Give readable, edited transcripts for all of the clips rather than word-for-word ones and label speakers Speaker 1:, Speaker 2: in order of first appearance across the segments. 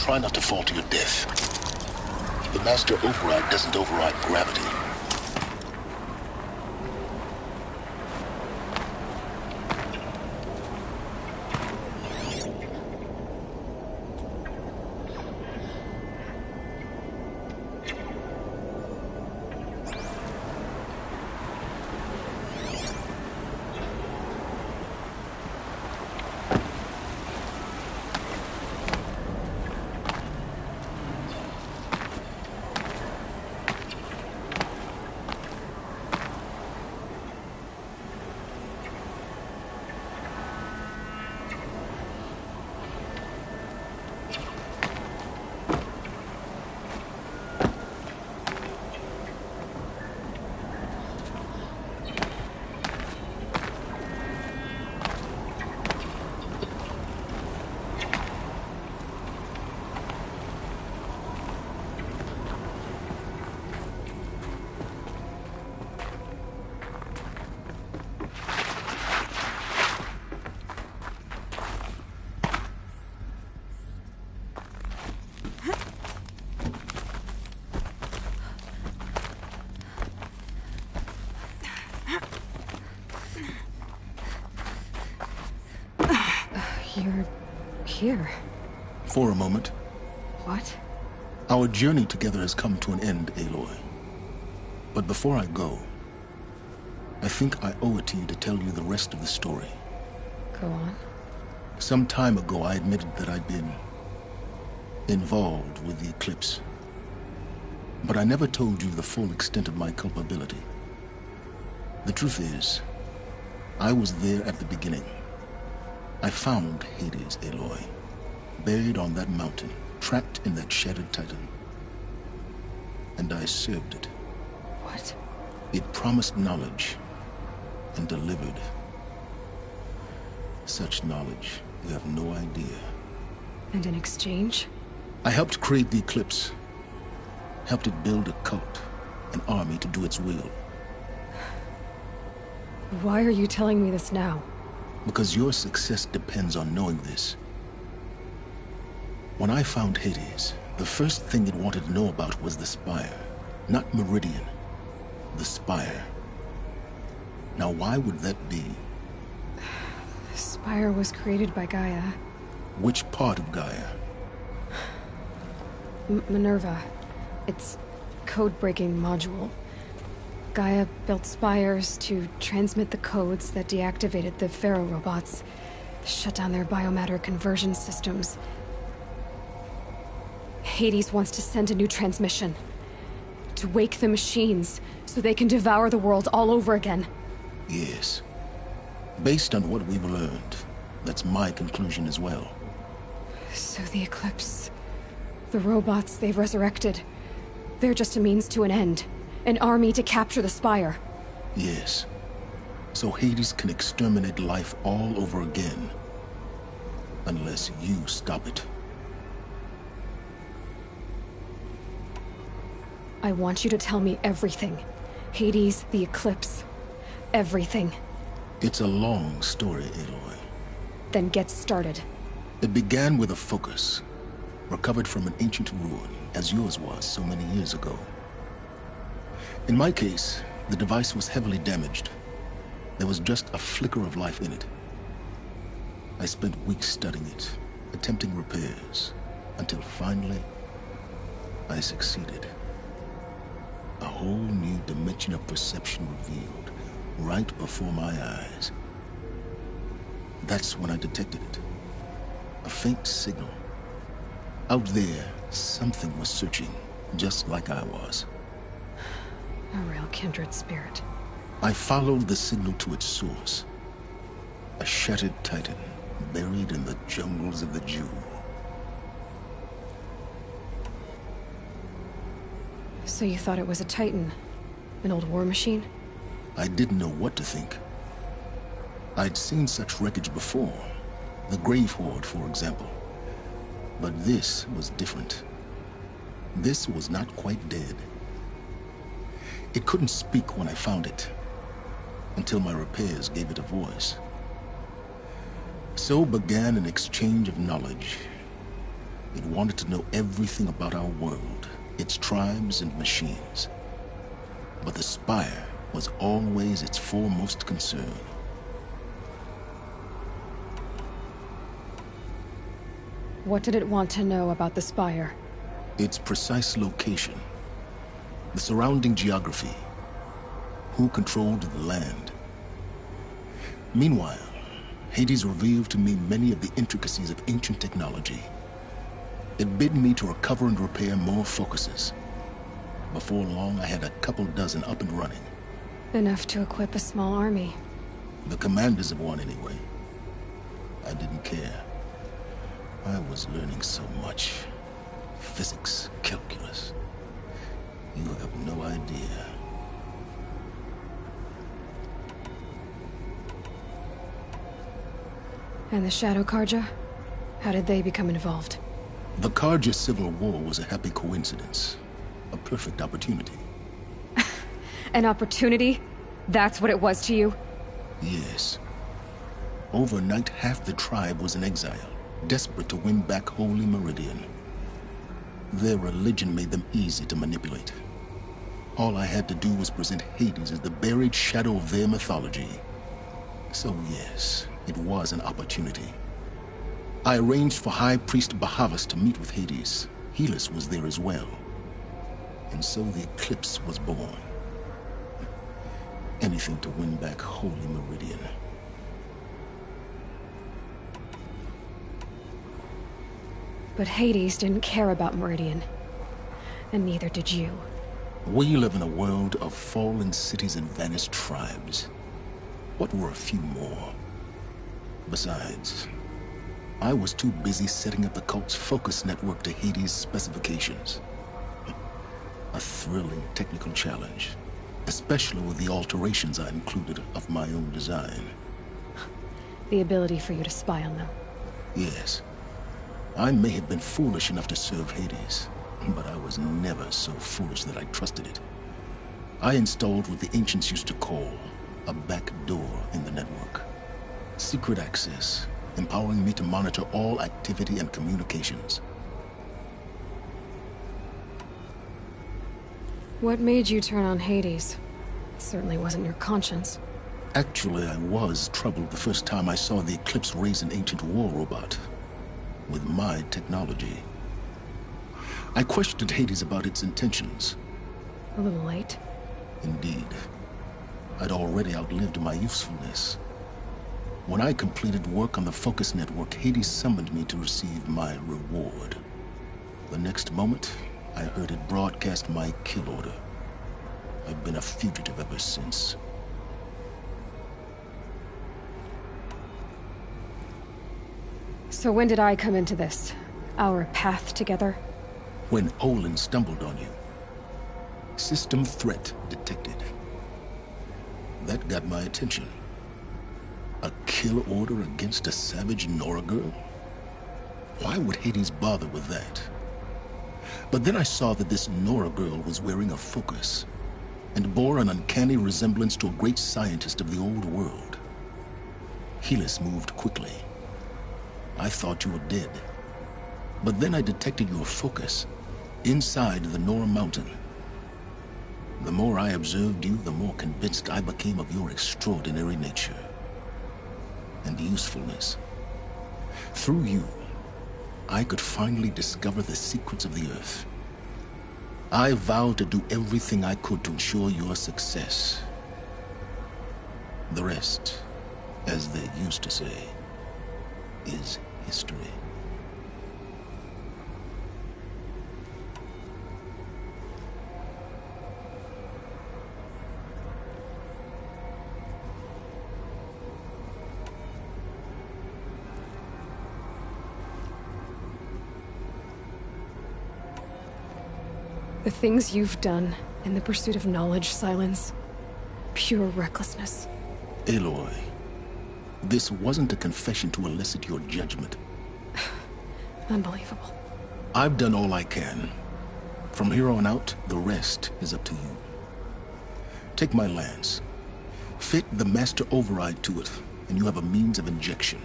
Speaker 1: Try not to fall to your death. The Master Override doesn't override gravity.
Speaker 2: You're here.
Speaker 1: For a moment.
Speaker 2: What?
Speaker 1: Our journey together has come to an end, Aloy. But before I go, I think I owe it to you to tell you the rest of the story.
Speaker 2: Go on.
Speaker 1: Some time ago, I admitted that I'd been involved with the Eclipse. But I never told you the full extent of my culpability. The truth is, I was there at the beginning. I found Hades, Aloy, buried on that mountain, trapped in that shattered titan. And I served it.
Speaker 2: What?
Speaker 1: It promised knowledge and delivered. Such knowledge, you have no idea.
Speaker 2: And in exchange?
Speaker 1: I helped create the Eclipse. Helped it build a cult, an army to do its will.
Speaker 2: Why are you telling me this now?
Speaker 1: Because your success depends on knowing this. When I found Hades, the first thing it wanted to know about was the Spire. Not Meridian. The Spire. Now why would that be?
Speaker 2: The Spire was created by Gaia.
Speaker 1: Which part of Gaia?
Speaker 2: Minerva. Its code-breaking module. Gaia built spires to transmit the codes that deactivated the Pharaoh robots, shut down their biomatter conversion systems. Hades wants to send a new transmission. To wake the machines, so they can devour the world all over again.
Speaker 1: Yes. Based on what we've learned, that's my conclusion as well.
Speaker 2: So the Eclipse... the robots they've resurrected... they're just a means to an end. An army to capture the Spire.
Speaker 1: Yes. So Hades can exterminate life all over again. Unless you stop it.
Speaker 2: I want you to tell me everything. Hades, the Eclipse. Everything.
Speaker 1: It's a long story, Aloy.
Speaker 2: Then get started.
Speaker 1: It began with a focus. Recovered from an ancient ruin, as yours was so many years ago. In my case, the device was heavily damaged. There was just a flicker of life in it. I spent weeks studying it, attempting repairs, until finally, I succeeded. A whole new dimension of perception revealed, right before my eyes. That's when I detected it. A faint signal. Out there, something was searching, just like I was.
Speaker 2: A real kindred spirit.
Speaker 1: I followed the signal to its source. A shattered titan, buried in the jungles of the Jew.
Speaker 2: So you thought it was a titan? An old war machine?
Speaker 1: I didn't know what to think. I'd seen such wreckage before. The Grave Horde, for example. But this was different. This was not quite dead. It couldn't speak when I found it, until my repairs gave it a voice. So began an exchange of knowledge. It wanted to know everything about our world, its tribes and machines. But the Spire was always its foremost concern.
Speaker 2: What did it want to know about the Spire?
Speaker 1: Its precise location, the surrounding geography, who controlled the land. Meanwhile, Hades revealed to me many of the intricacies of ancient technology. It bid me to recover and repair more focuses. Before long, I had a couple dozen up and running.
Speaker 2: Enough to equip a small army.
Speaker 1: The commanders of one, anyway. I didn't care. I was learning so much. Physics, calculus. You have no idea.
Speaker 2: And the Shadow Carja? How did they become involved?
Speaker 1: The Carja Civil War was a happy coincidence. A perfect opportunity.
Speaker 2: An opportunity? That's what it was to you?
Speaker 1: Yes. Overnight, half the tribe was in exile, desperate to win back Holy Meridian. Their religion made them easy to manipulate. All I had to do was present Hades as the buried shadow of their mythology. So yes, it was an opportunity. I arranged for High Priest Bahavas to meet with Hades. Helis was there as well. And so the Eclipse was born. Anything to win back Holy Meridian.
Speaker 2: But Hades didn't care about Meridian. And neither did you.
Speaker 1: We live in a world of fallen cities and vanished tribes. What were a few more? Besides, I was too busy setting up the cult's focus network to Hades' specifications. A thrilling technical challenge, especially with the alterations I included of my own design.
Speaker 2: The ability for you to spy on them.
Speaker 1: Yes. I may have been foolish enough to serve Hades, but I was never so foolish that I trusted it. I installed what the ancients used to call a back door in the network. Secret access, empowering me to monitor all activity and communications.
Speaker 2: What made you turn on Hades? It certainly wasn't your conscience.
Speaker 1: Actually, I was troubled the first time I saw the Eclipse raise an ancient war robot. With my technology. I questioned Hades about its intentions.
Speaker 2: A little late.
Speaker 1: Indeed. I'd already outlived my usefulness. When I completed work on the Focus Network, Hades summoned me to receive my reward. The next moment, I heard it broadcast my kill order. I've been a fugitive ever since.
Speaker 2: So when did I come into this? Our path together?
Speaker 1: When Olin stumbled on you. System threat detected. That got my attention. A kill order against a savage Nora girl? Why would Hades bother with that? But then I saw that this Nora girl was wearing a focus, and bore an uncanny resemblance to a great scientist of the old world. Helis moved quickly. I thought you were dead. But then I detected your focus inside the Nora Mountain. The more I observed you, the more convinced I became of your extraordinary nature and usefulness. Through you, I could finally discover the secrets of the Earth. I vowed to do everything I could to ensure your success. The rest, as they used to say, is history.
Speaker 2: The things you've done in the pursuit of knowledge, Silence. Pure recklessness.
Speaker 1: Aloy, this wasn't a confession to elicit your judgment.
Speaker 2: Unbelievable.
Speaker 1: I've done all I can. From here on out, the rest is up to you. Take my lance. Fit the master override to it, and you have a means of injection.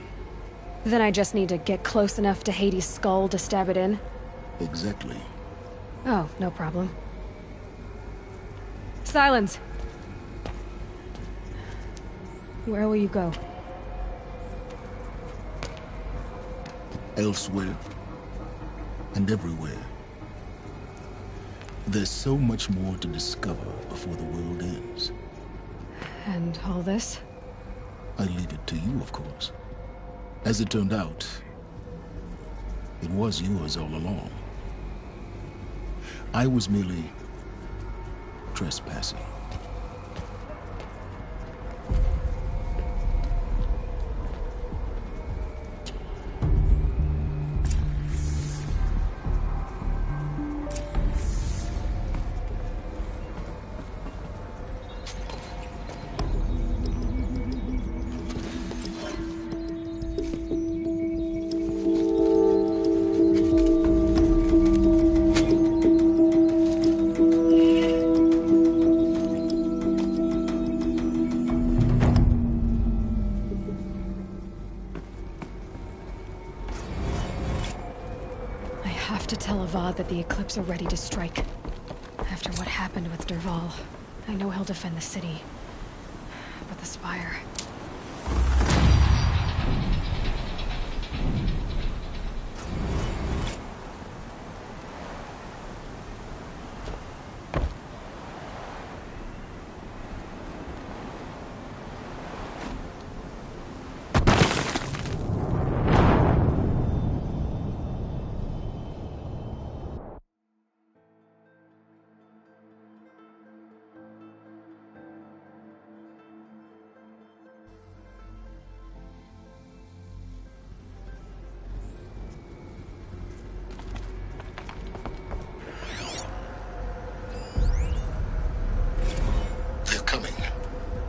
Speaker 2: Then I just need to get close enough to Hades' skull to stab it in?
Speaker 1: Exactly.
Speaker 2: Oh, no problem. Silence! Where will you go?
Speaker 1: Elsewhere. And everywhere. There's so much more to discover before the world ends.
Speaker 2: And all this?
Speaker 1: I leave it to you, of course. As it turned out, it was yours all along. I was merely trespassing.
Speaker 2: That the Eclipse are ready to strike. After what happened with Dervahl, I know he'll defend the city. But the Spire...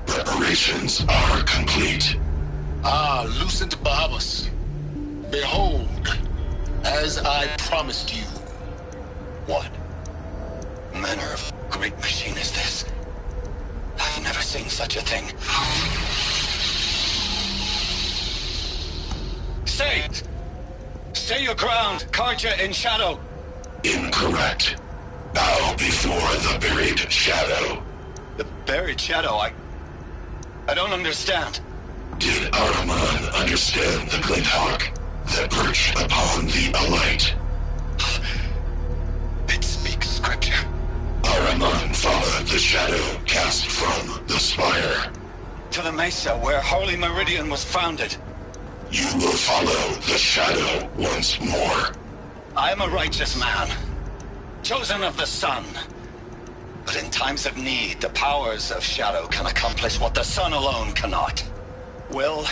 Speaker 3: Preparations are complete.
Speaker 1: Lucent Bahavas. Behold, as I promised you.
Speaker 3: What manner of great machine is this? I've never seen such a thing. Stay! Stay your ground, Carja in shadow! Incorrect. Bow before the buried shadow. The buried shadow? I don't understand. Did Ahriman understand the Glinthawk that perched upon the Alight? It speaks scripture. Ahriman followed the shadow cast from the spire. To the mesa where Holy Meridian was founded. You will follow the shadow once more. I am a righteous man, chosen of the sun. But in times of need, the powers of shadow can accomplish what the sun alone cannot. Will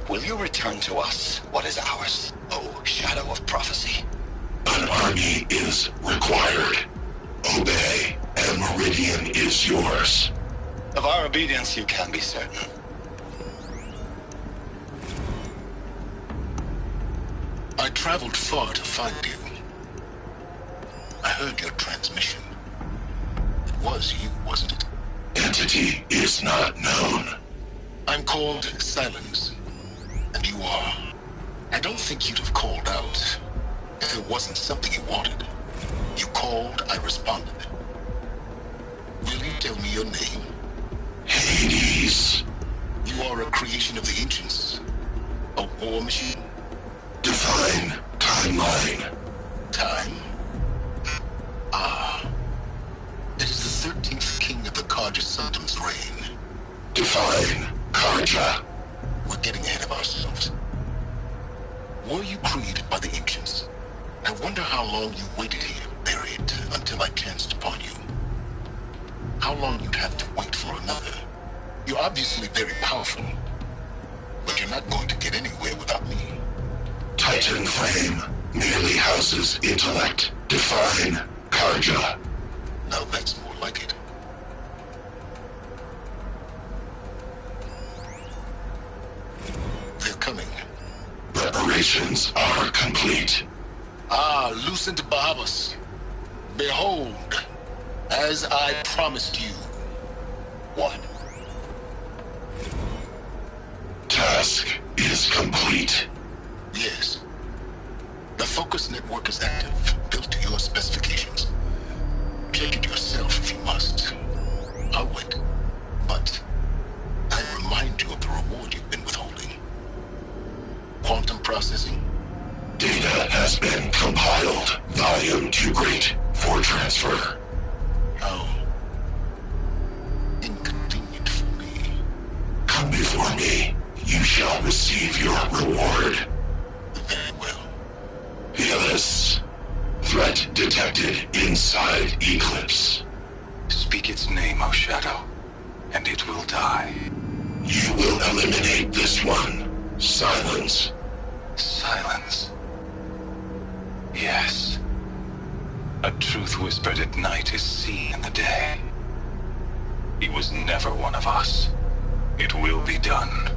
Speaker 3: you return to us what is ours, O Shadow of Prophecy? An army is required. Obey, and Meridian is yours. Of our obedience you can be certain.
Speaker 1: I traveled far to find you. I heard your transmission. It was you, wasn't it?
Speaker 3: Entity is not known.
Speaker 1: I'm called Silence, and you are. I don't think you'd have called out if it wasn't something you wanted. You called, I responded. Will you tell me your name?
Speaker 3: Hades.
Speaker 1: You are a creation of the ancients. A war machine.
Speaker 3: Define timeline.
Speaker 1: Time? It is the 13th king of the Carja Sanctum's reign.
Speaker 3: Define Carja.
Speaker 1: We're getting ahead of ourselves. Were you created by the ancients? I wonder how long you waited here, buried, until I chanced upon you. How long you'd have to wait for another. You're obviously very powerful, but you're not going to get anywhere without me.
Speaker 3: Titan Flame merely houses intellect. Define Carja.
Speaker 1: Now that's more like it. They're coming.
Speaker 3: Preparations are complete.
Speaker 1: Lucent Bahavas. Behold, as I promised you.
Speaker 3: What? Task is is complete.
Speaker 1: Yes. The Focus network is active, built to your specifications. Check it yourself if you must. I'll wait. But I remind you of the reward you've been withholding. Quantum processing.
Speaker 3: Data has been compiled. Volume too great for transfer.
Speaker 1: How inconvenient for me.
Speaker 3: Come before me. You shall receive your reward.
Speaker 1: Very well.
Speaker 3: Helis. Threat detected inside Eclipse.
Speaker 4: Speak its name, O Shadow, and it will die.
Speaker 3: You will eliminate this one. Silence.
Speaker 4: Silence. Yes. A truth whispered at night is seen in the day. He was never one of us. It will be done.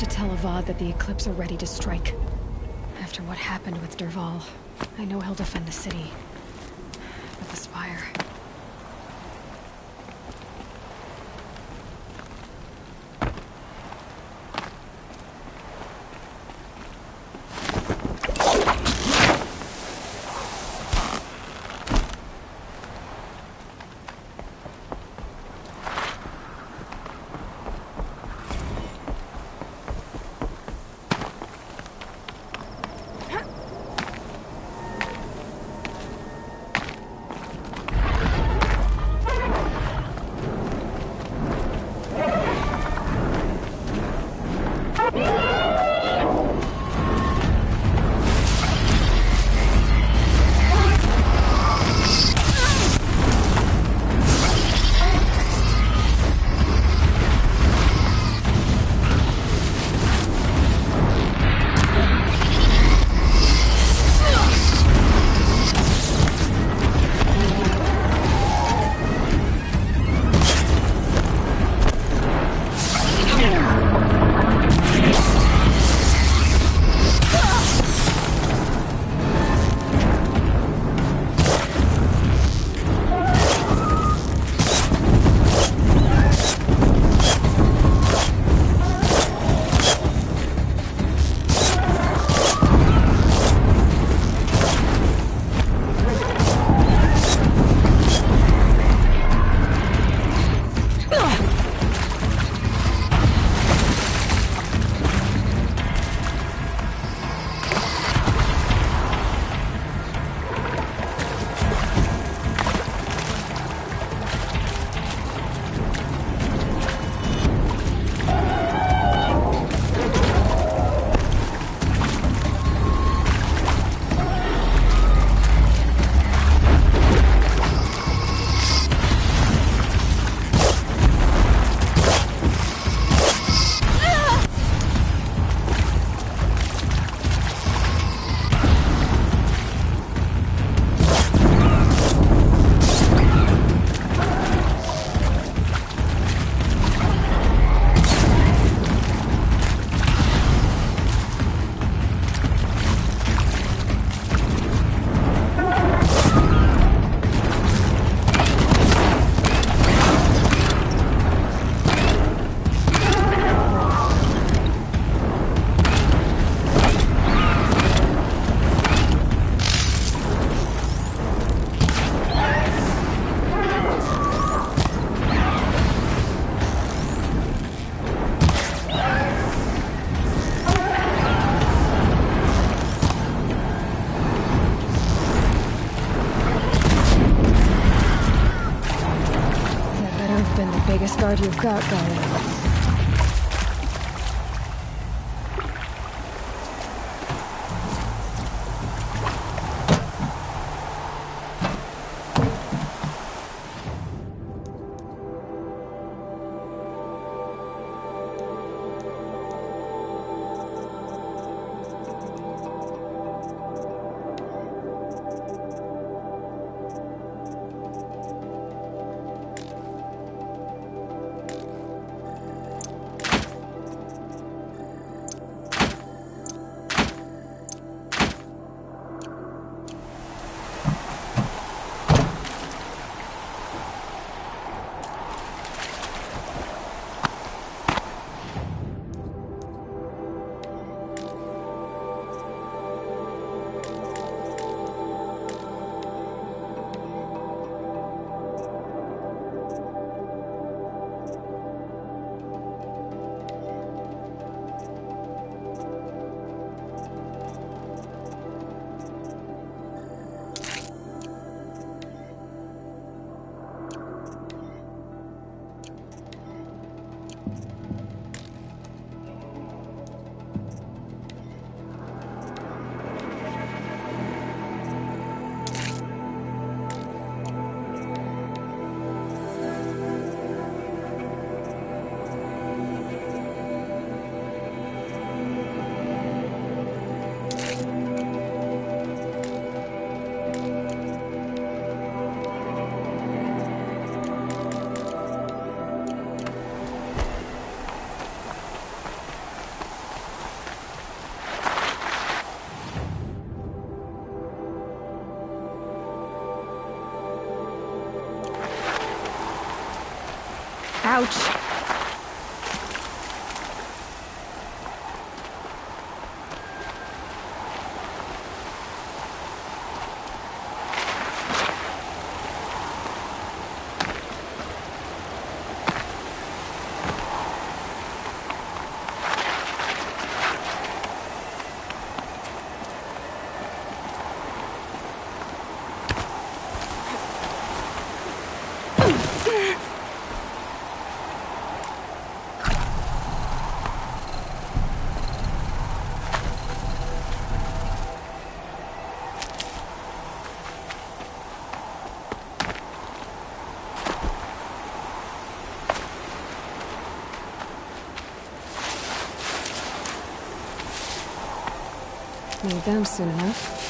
Speaker 2: Tell Avad that the Eclipse are ready to strike. After what happened with Dervahl, I know he'll defend the city. But the Spire... biggest guard you've got going. Ouch. Need them soon enough.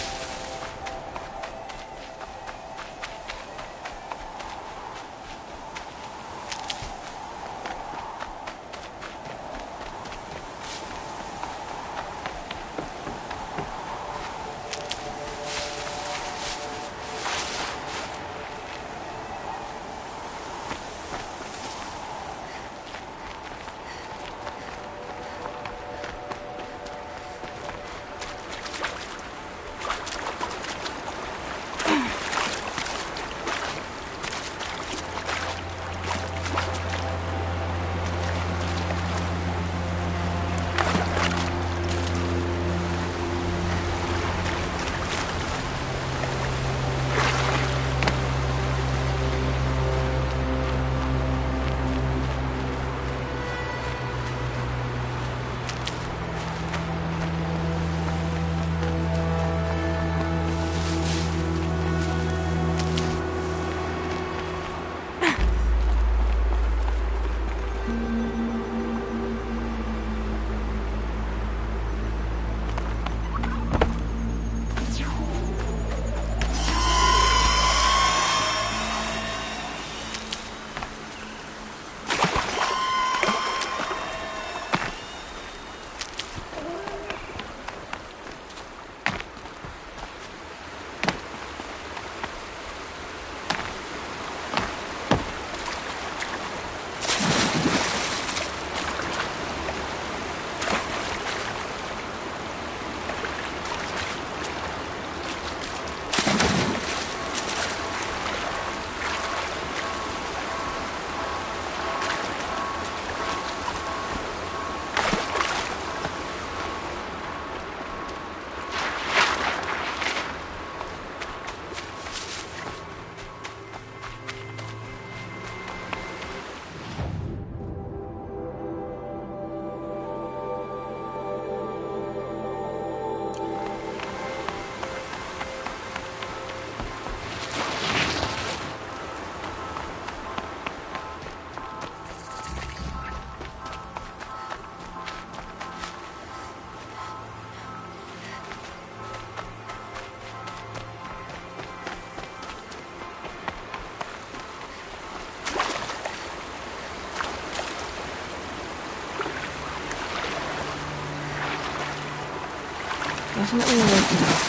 Speaker 2: Definitely awake now.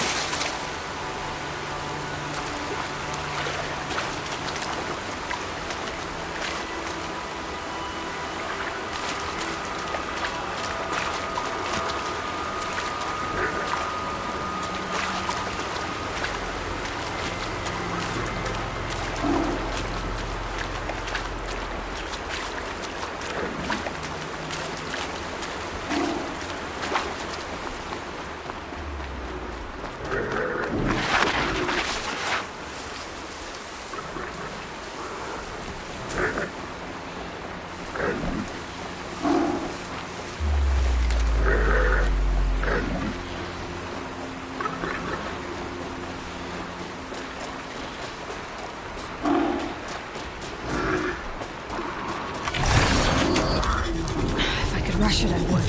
Speaker 2: Rush it, I would.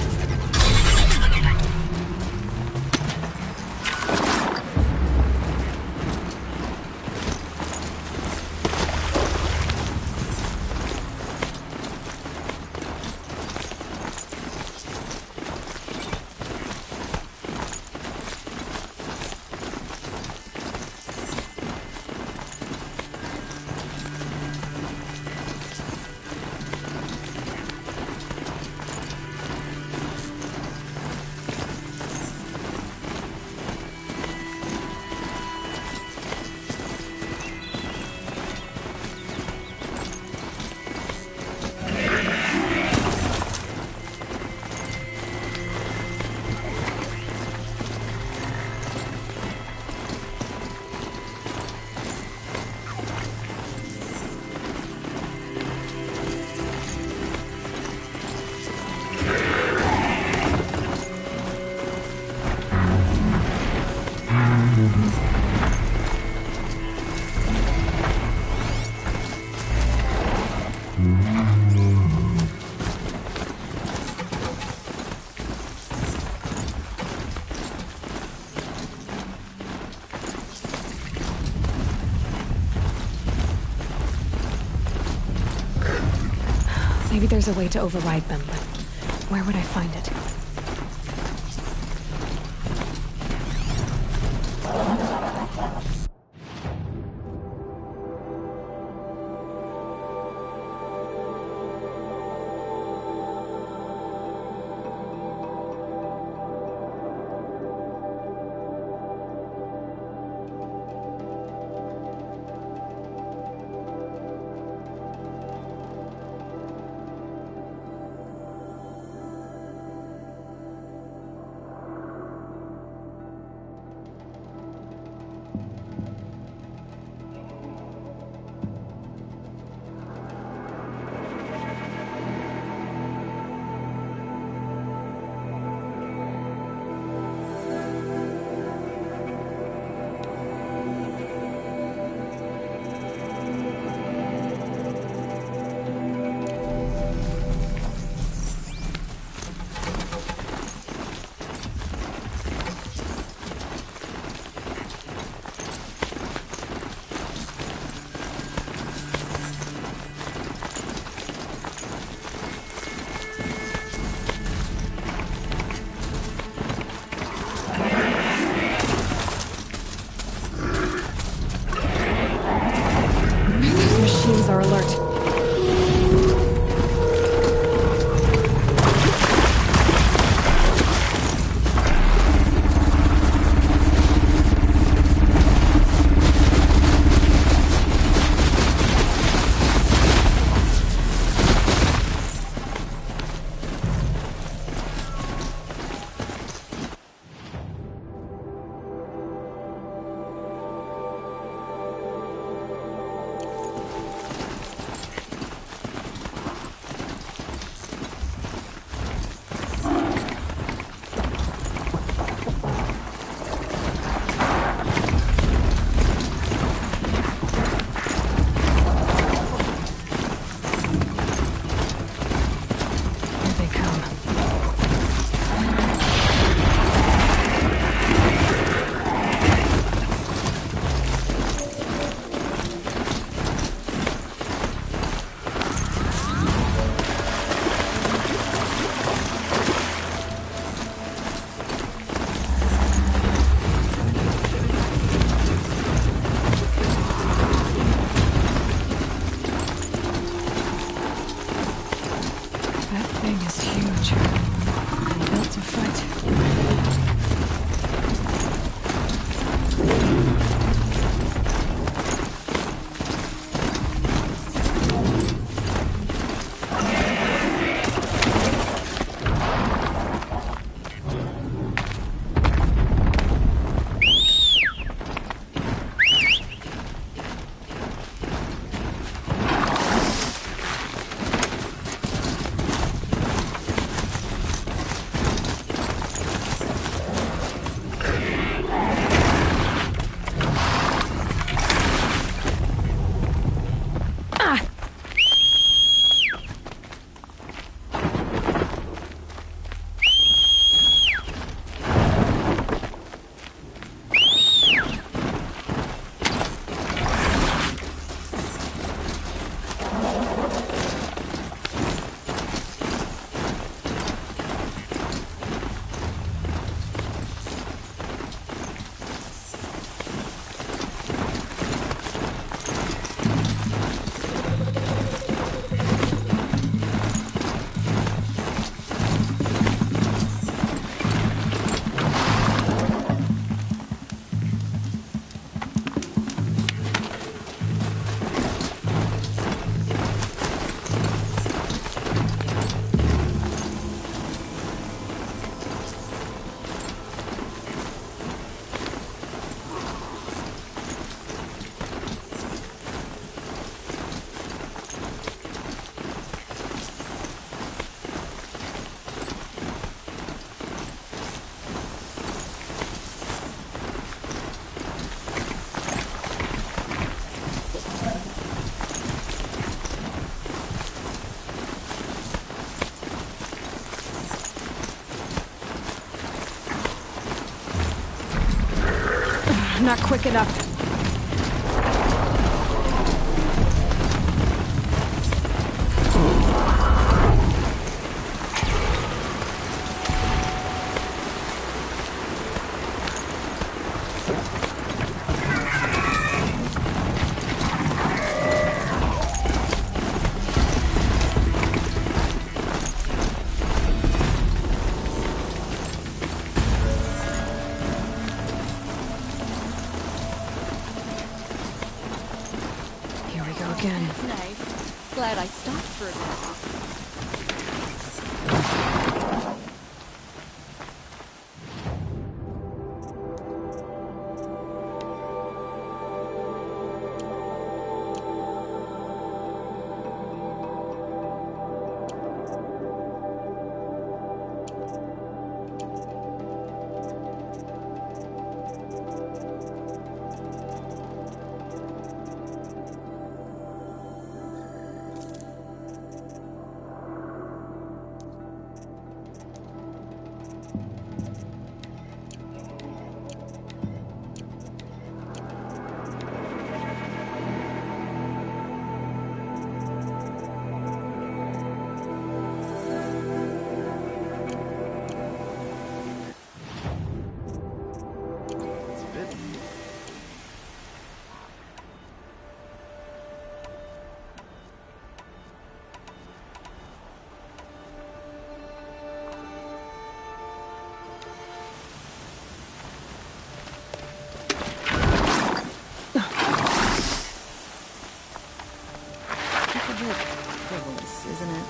Speaker 2: Maybe there's a way to override them, but where would I find it? Machines are alert. Not quick enough.
Speaker 5: Glad I stopped for a minute. Isn't it?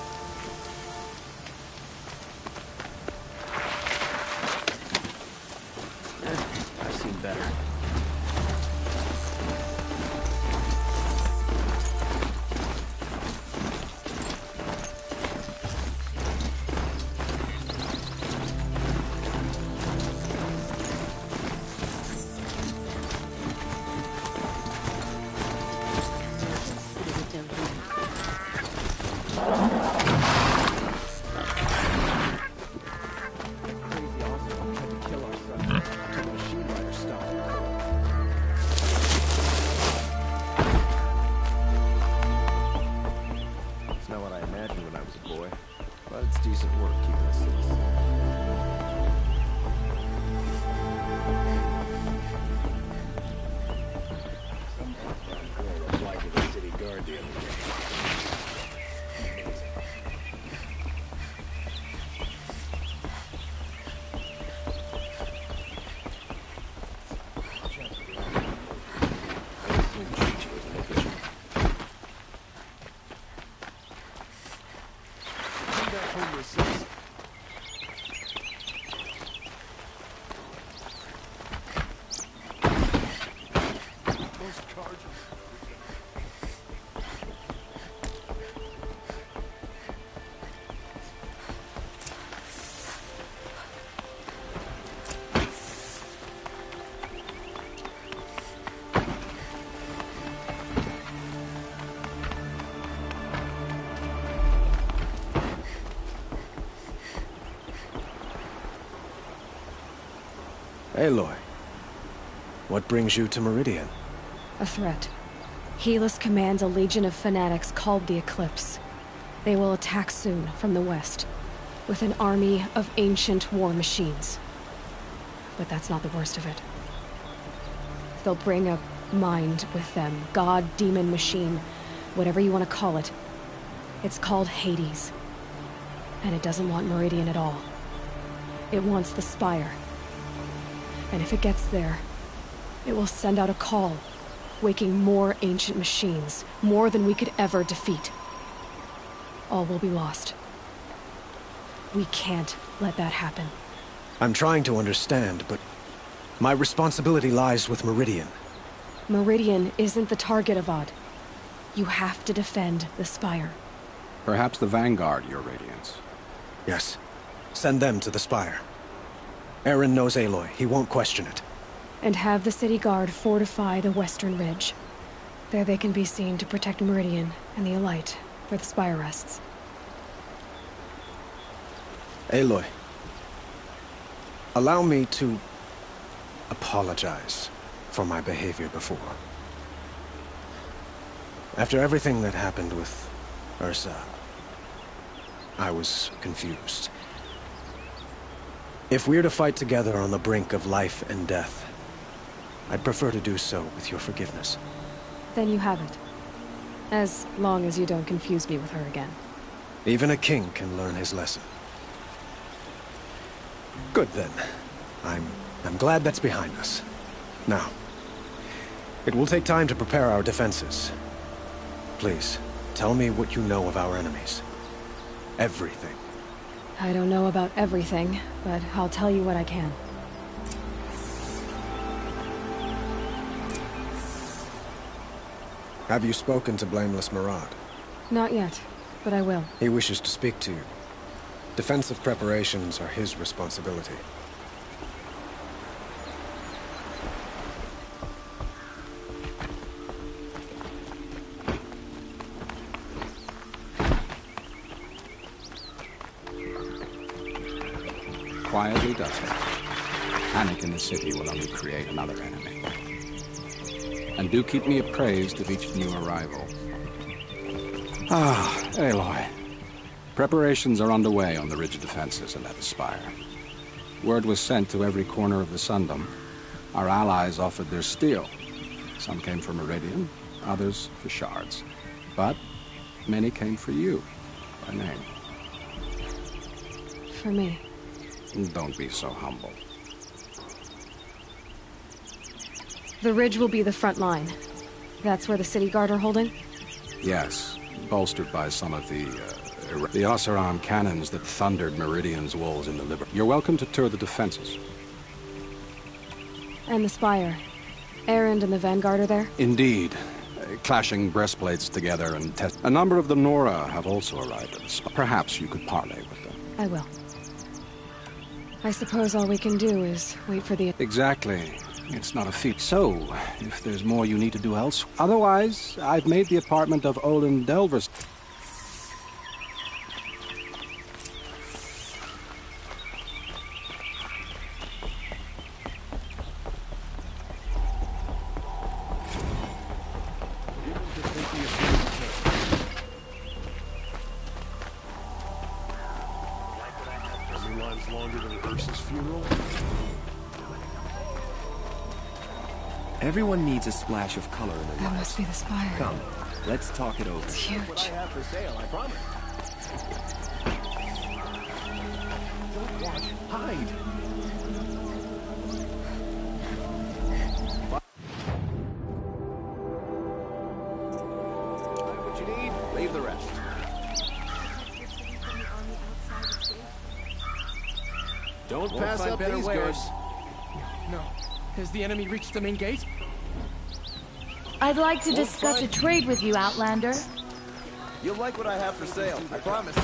Speaker 6: I've seen better.
Speaker 7: Aloy, what brings you to Meridian?
Speaker 2: A threat. Helis commands a legion of fanatics called the Eclipse. They will attack soon from the west, with an army of ancient war machines. But that's not the worst of it. They'll bring a mind with them, god, demon, machine, whatever you want to call it. It's called Hades. And it doesn't want Meridian at all. It wants the Spire. And if it gets there, it will send out a call, waking more ancient machines, more than we could ever defeat. All will be lost. We can't let that happen.
Speaker 7: I'm trying to understand, but my responsibility lies with Meridian.
Speaker 2: Meridian isn't the target, Avad. You have to defend the Spire.
Speaker 8: Perhaps the Vanguard, Your Radiance.
Speaker 7: Yes. Send them to the Spire. Eren knows Aloy. He won't question it.
Speaker 2: And have the city guard fortify the western ridge. There they can be seen to protect Meridian and the Elite, where the Spire rests.
Speaker 7: Aloy, allow me to apologize for my behavior before. After everything that happened with Ursa, I was confused. If we're to fight together on the brink of life and death, I'd prefer to do so with your forgiveness.
Speaker 2: Then you have it. As long as you don't confuse me with her again.
Speaker 7: Even a king can learn his lesson. Good then. I'm glad that's behind us. Now, it will take time to prepare our defenses. Please, Tell me what you know of our enemies. Everything.
Speaker 2: I don't know about everything, but I'll tell you what I can.
Speaker 7: Have you spoken to Blameless Marad?
Speaker 2: Not yet, but I will.
Speaker 7: He wishes to speak to you. Defensive preparations are his responsibility.
Speaker 8: Quietly does it. Panic in the city will only create another enemy. And do keep me appraised of each new arrival. Ah, Aloy. Preparations are underway on the ridge defenses and at the spire. Word was sent to every corner of the Sundom. Our allies offered their steel. Some came for Meridian, others for shards. But many came for you, by name.
Speaker 2: For me.
Speaker 8: Don't be so humble.
Speaker 2: The ridge will be the front line. That's where the city guard are holding?
Speaker 8: Yes, bolstered by some of the Oseram cannons that thundered Meridian's walls in the Liber. You're welcome to tour the defenses.
Speaker 2: And the spire. Erend and the Vanguard are there?
Speaker 8: Indeed. Clashing breastplates together and test. A number of the Nora have also arrived at the spire. Perhaps you could parley with them.
Speaker 2: I will. I suppose all we can do is wait for the...
Speaker 8: Exactly. It's not a feat. So, if there's more you need to do else... Otherwise, I've made the apartment of Olin Delvers...
Speaker 6: Everyone needs a splash of color in their
Speaker 2: That
Speaker 6: lives.
Speaker 2: must be the spire.
Speaker 6: Come, let's talk it over.
Speaker 2: It's huge.
Speaker 7: What I have for sale, I promise. Don't watch. Hide. Find what you need, leave the rest. Don't pass up these goods.
Speaker 9: No. Has the enemy reached the main gate?
Speaker 5: I'd like to discuss a trade with you, Outlander.
Speaker 6: You'll like what I have for sale, I promise.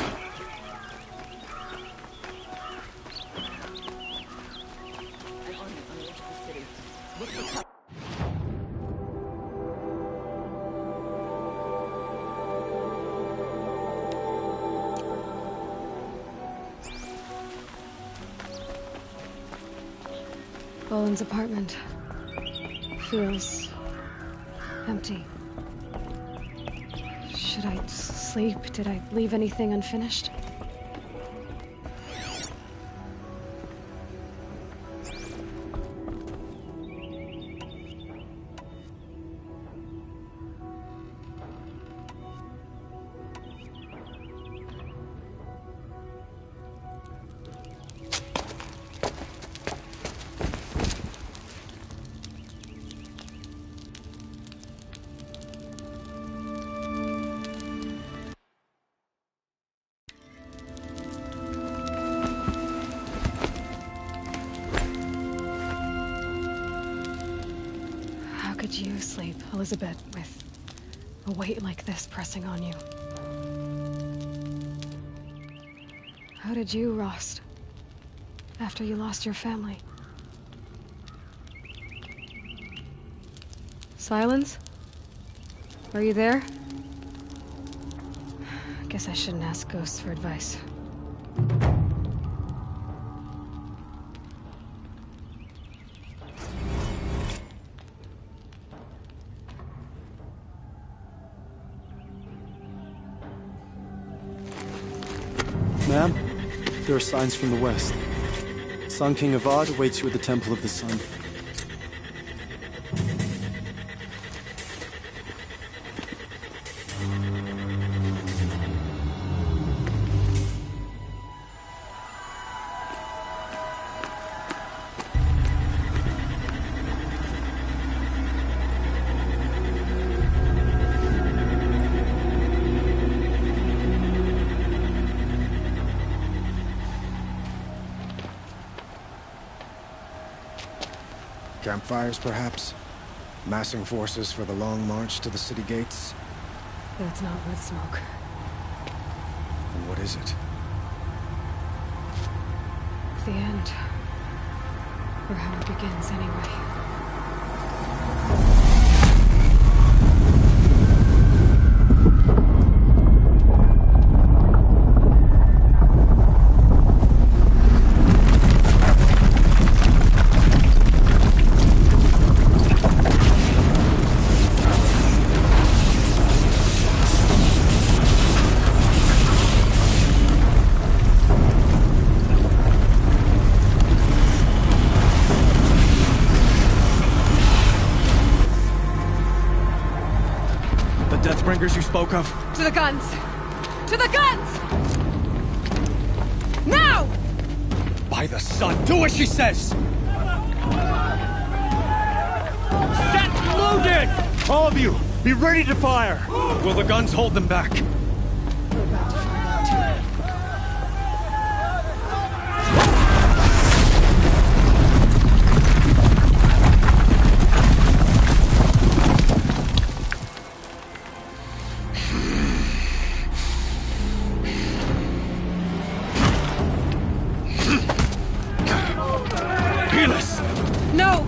Speaker 2: Olin's apartment. Feels... empty. Should I sleep? Did I leave anything unfinished? How could you sleep, Elizabeth, with a weight like this pressing on you? How did you, Rost, after you lost your family? Silence? Are you there? Guess I shouldn't ask ghosts for advice.
Speaker 10: Ma'am, there are signs from the west. Sun King Avad awaits you at the Temple of the Sun.
Speaker 7: Campfires, perhaps? Massing forces for the long march to the city gates?
Speaker 2: That's not wood smoke.
Speaker 7: And what is it?
Speaker 2: The end. Or how it begins, anyway.
Speaker 10: Deathbringers you spoke of?
Speaker 2: To the guns! To the guns! Now!
Speaker 10: By the sun, do as she says! Set loaded! All of you, be ready to fire! Will the guns hold them back?
Speaker 2: We're about to find out too. No!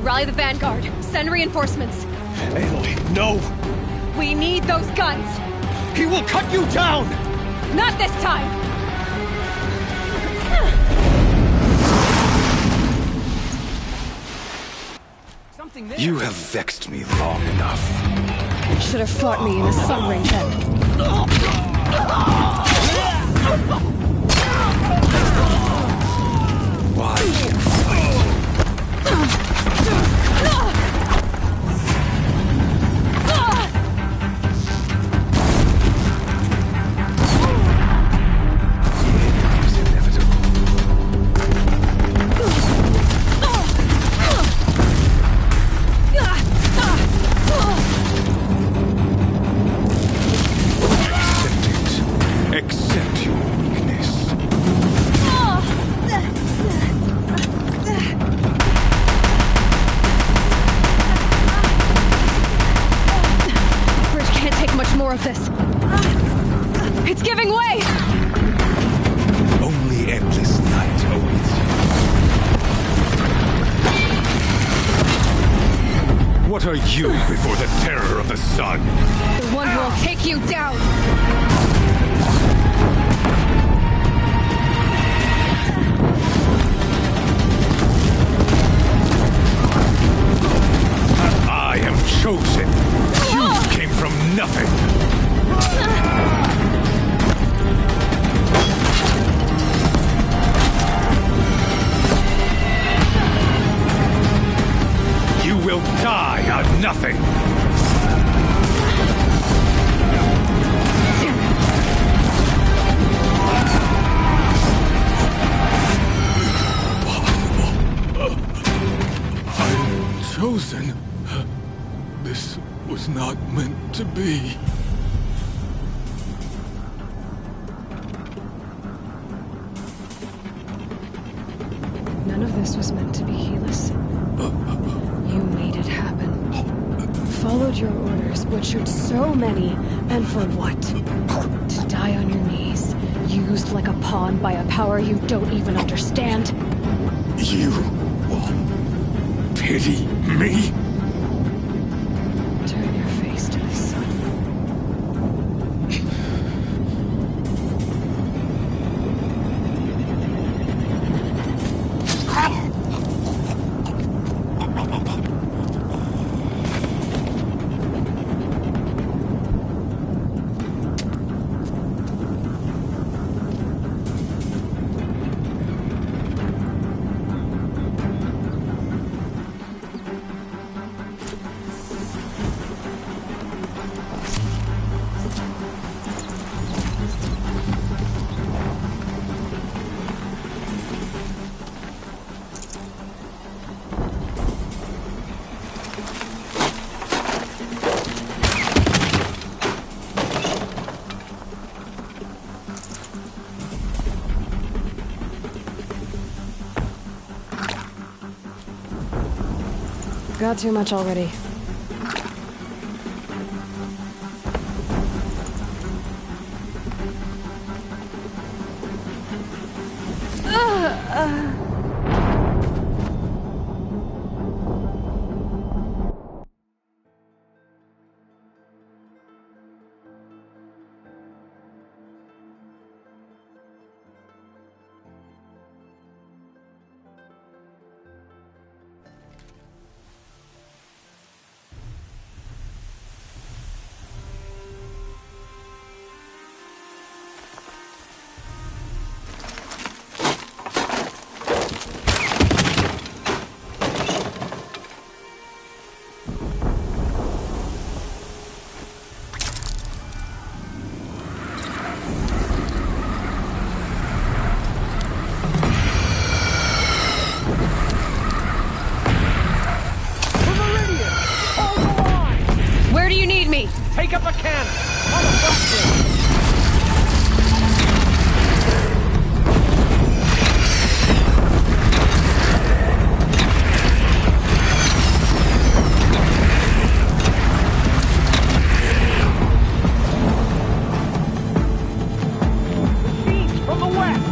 Speaker 2: Rally the Vanguard. Send reinforcements.
Speaker 10: Aloy, no!
Speaker 2: We need those guns!
Speaker 10: He will cut you down!
Speaker 2: Not this time!
Speaker 4: You have vexed me long enough.
Speaker 2: You should have fought me in a sun ring then.
Speaker 4: Why do you fight?
Speaker 2: It's giving way!
Speaker 4: Only endless night awaits you. What are you before the terror of the sun?
Speaker 2: The one who will take you down!
Speaker 4: I am chosen. You came from nothing. You will die on nothing.
Speaker 11: I'm chosen. This was not meant to be.
Speaker 2: None of this was meant to be, Helis. You made it happen. Followed your orders, butchered so many, and for what? To die on your knees, used like a pawn by a power you don't even understand?
Speaker 11: You pity me?
Speaker 2: Turn your face to the sun. You've got too much already.
Speaker 9: Take up a cannon! On the platform! From the west!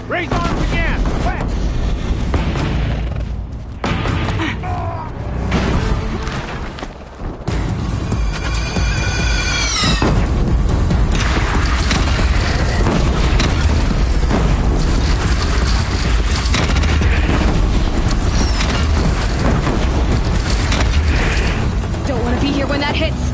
Speaker 9: Raise arms again! West!
Speaker 2: Don't want to be here when that hits!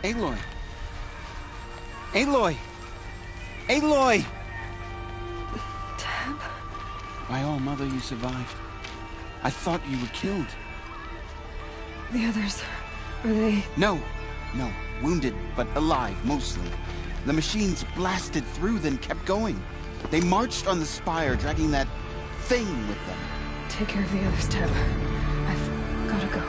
Speaker 12: Aloy! Aloy! Aloy!
Speaker 2: Teb?
Speaker 12: My own mother, you survived. I thought you were killed.
Speaker 2: The others, are they...
Speaker 12: No. Wounded, but alive, mostly. The machines blasted through, then kept going. They marched on the spire, dragging that thing with them.
Speaker 2: Take care of the others, Teb. I've gotta go.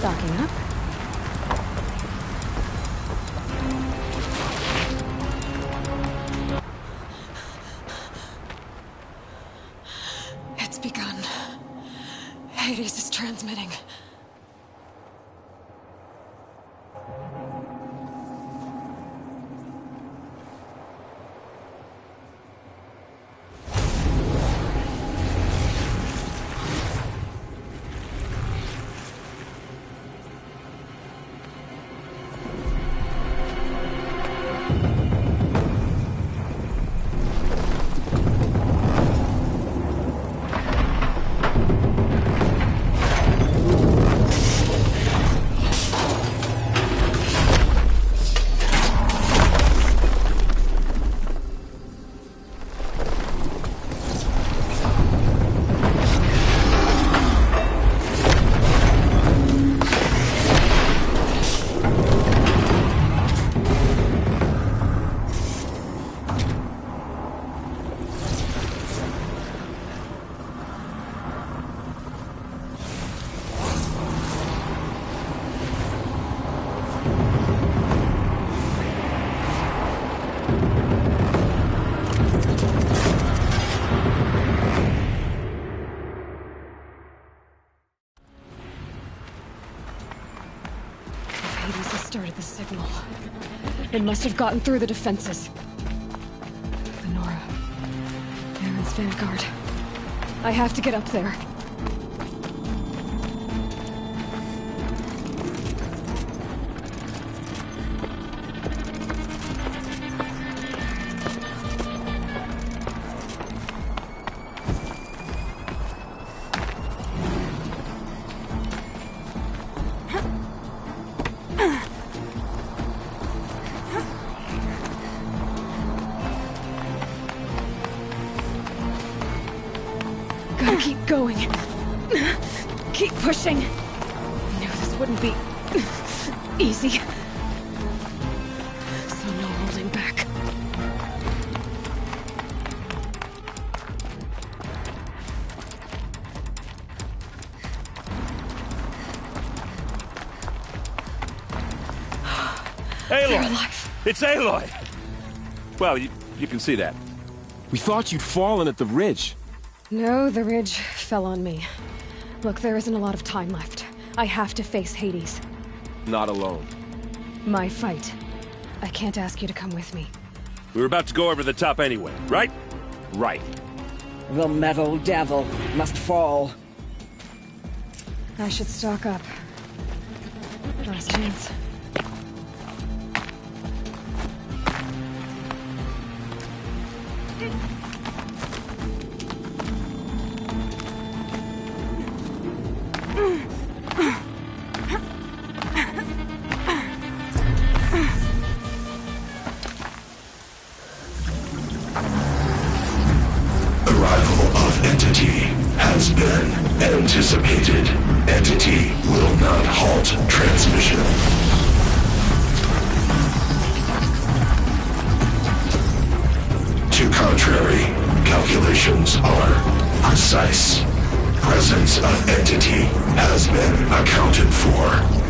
Speaker 2: Stocking up. It's begun. Hades is transmitting. Started the signal. It must have gotten through the defenses. Venora. Aaron's vanguard. I have to get up there. Keep going. Keep pushing. I knew this wouldn't be easy. So no holding back. They're alive.
Speaker 13: It's Aloy! Well, you can see that.
Speaker 7: We thought you'd fallen at the ridge.
Speaker 2: No, the ridge fell on me. Look, there isn't a lot of time left. I have to face Hades.
Speaker 13: Not alone.
Speaker 2: My fight. I can't ask you to come with me.
Speaker 13: We were about to go over the top anyway, right? Right.
Speaker 14: The metal devil must fall.
Speaker 2: I should stock up. Last chance.
Speaker 3: Anticipated. Entity will not halt transmission. To contrary, calculations are precise. Presence of entity has been accounted for.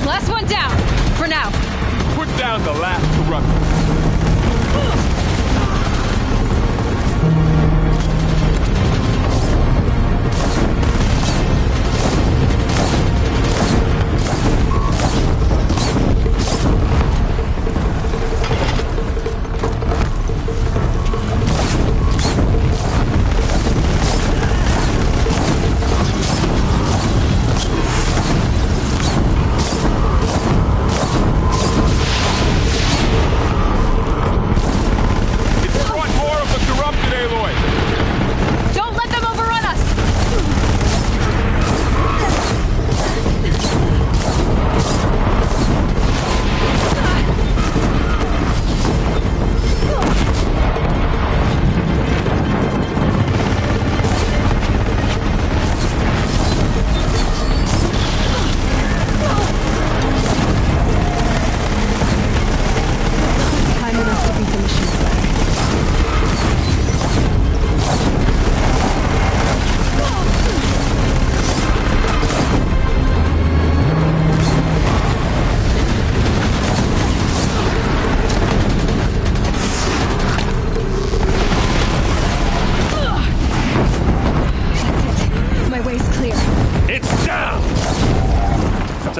Speaker 2: Last one down, for now.
Speaker 13: Put down the last corruption.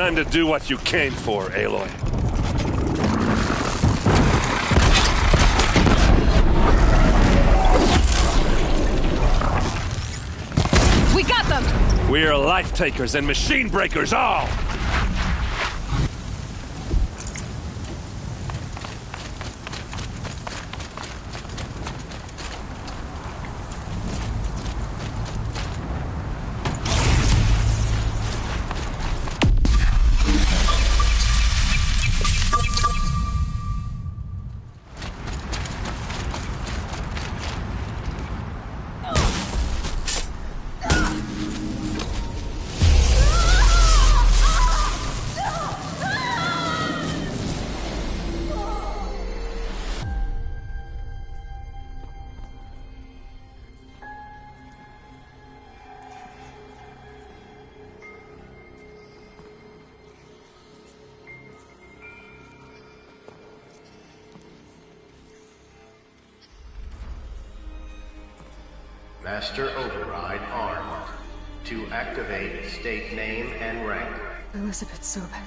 Speaker 13: time to do what you came for, Aloy.
Speaker 2: We got them!
Speaker 13: We are life takers and machine breakers all!
Speaker 15: Master Override armed. To activate, state name and rank.
Speaker 2: Elizabeth Sobek.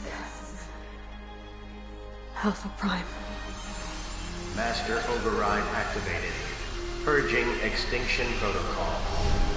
Speaker 2: Alpha Prime.
Speaker 15: Master Override activated. Purging Extinction Protocol.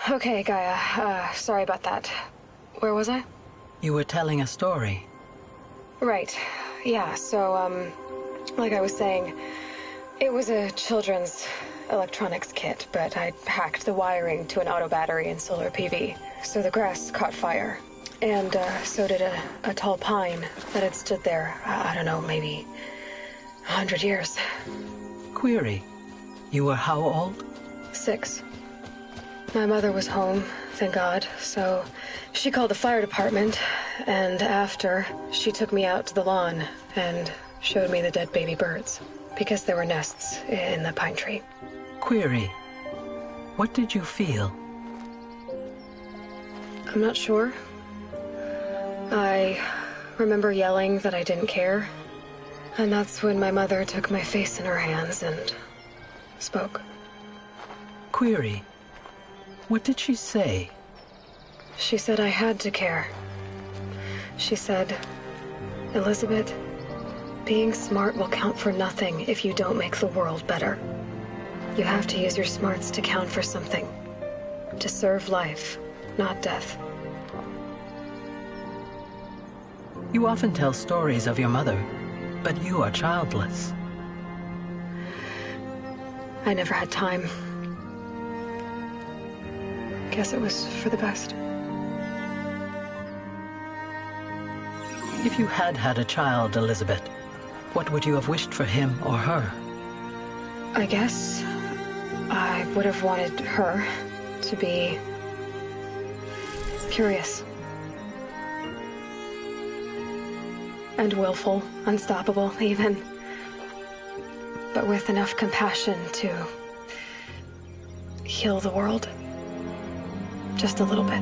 Speaker 2: Okay, Gaia. Sorry about that. Where was I?
Speaker 16: You were telling a story.
Speaker 2: Right. Yeah, so, like I was saying, it was a children's electronics kit, but I hacked the wiring to an auto battery and solar PV. So the grass caught fire. And, so did a tall pine that had stood there, I don't know, maybe 100 years.
Speaker 16: Query. You were how old?
Speaker 2: 6. My mother was home, thank God, so she called the fire department, and after, she took me out to the lawn and showed me the dead baby birds, because there were nests in the pine tree.
Speaker 16: Query. What did you feel?
Speaker 2: I'm not sure. I remember yelling that I didn't care, and that's when my mother took my face in her hands and spoke.
Speaker 16: Query. What did she say?
Speaker 2: She said I had to care. She said, Elizabeth, being smart will count for nothing if you don't make the world better. You have to use your smarts to count for something. To serve life, not death.
Speaker 16: You often tell stories of your mother, but you are childless.
Speaker 2: I never had time. Guess it was for the best.
Speaker 16: If you had had a child, Elizabeth, what would you have wished for him or her?
Speaker 2: I guess I would have wanted her to be curious. And willful, unstoppable, even. But with enough compassion to heal the world. Just a little bit.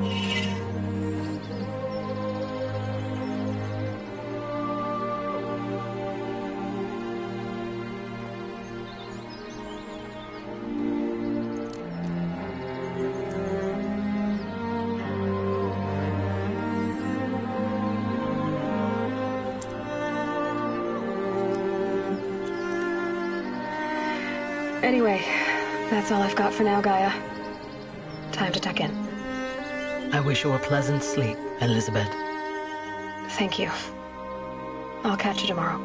Speaker 2: Anyway, that's all I've got for now, Gaia. Time to tuck in.
Speaker 16: I wish you a pleasant sleep, Elizabeth.
Speaker 2: Thank you. I'll catch you tomorrow.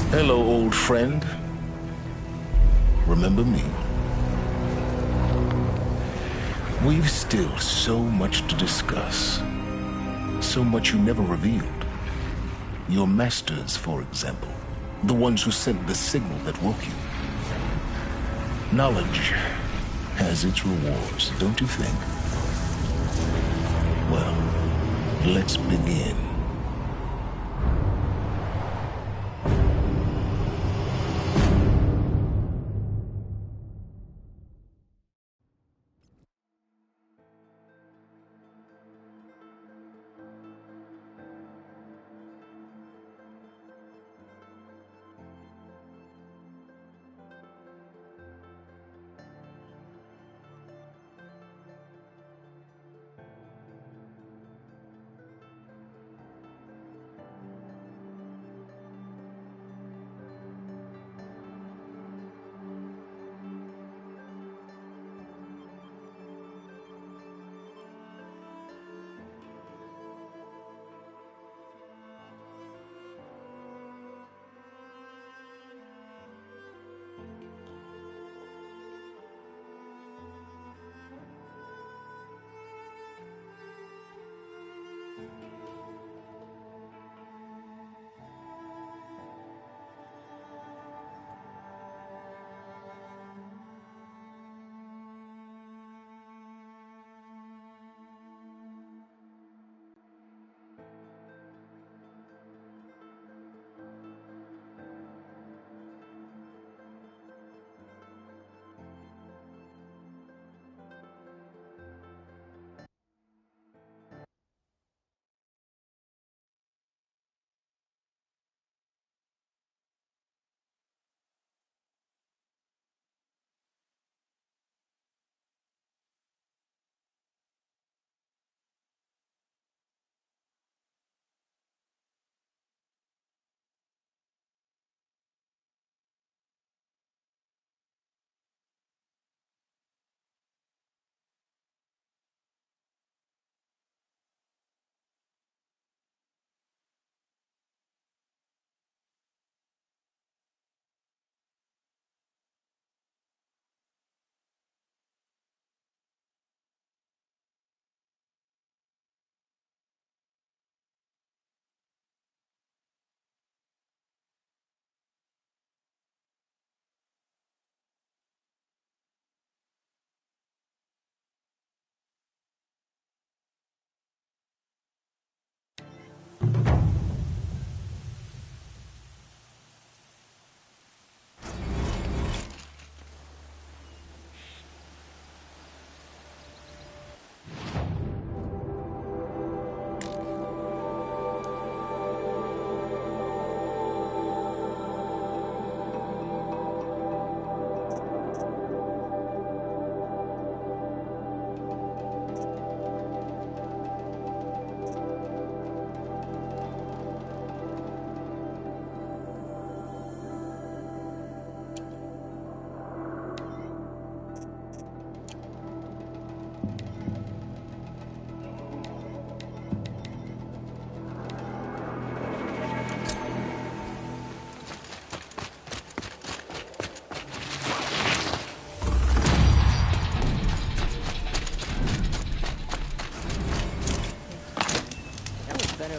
Speaker 1: Hello, old friend. Remember me? We've still so much to discuss. So much you never revealed. Your masters, for example. The ones who sent the signal that woke you. Knowledge has its rewards, don't you think? Well, let's begin.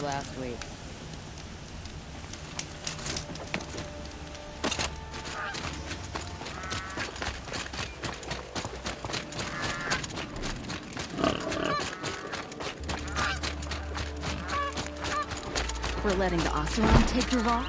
Speaker 17: Last week.
Speaker 5: For letting the Oseram take Duval?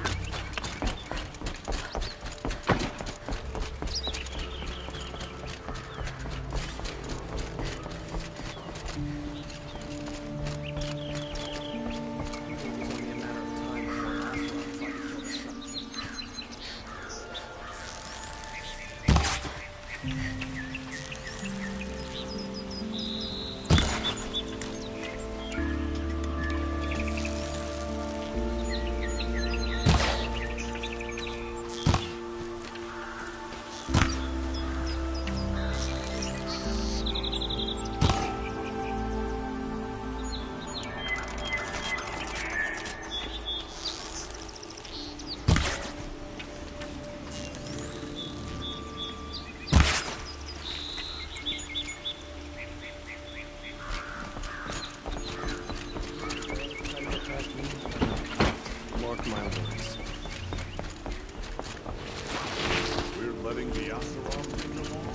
Speaker 11: letting the Asaron bring along?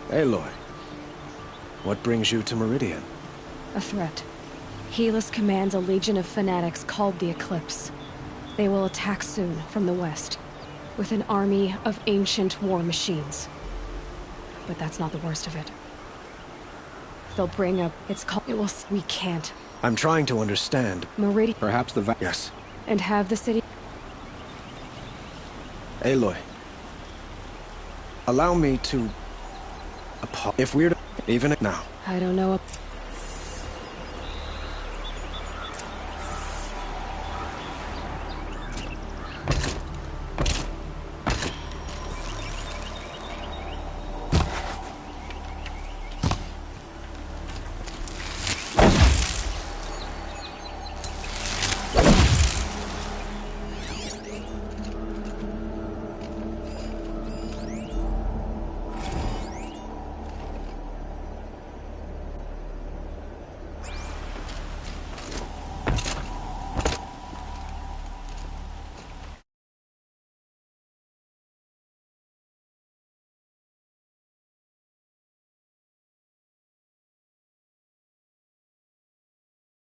Speaker 7: Aloy, what brings you to Meridian?
Speaker 2: A threat. Helis commands a legion of fanatics called the Eclipse. They will attack soon from the west, with an army of ancient war machines. But that's not the worst of it. They'll bring up... We can't.
Speaker 7: I'm trying to understand.
Speaker 2: Meridian...
Speaker 8: Perhaps the...
Speaker 7: Yes.
Speaker 2: And have the city...
Speaker 7: Aloy. Allow me to... If we're to... Even now.
Speaker 2: I don't know...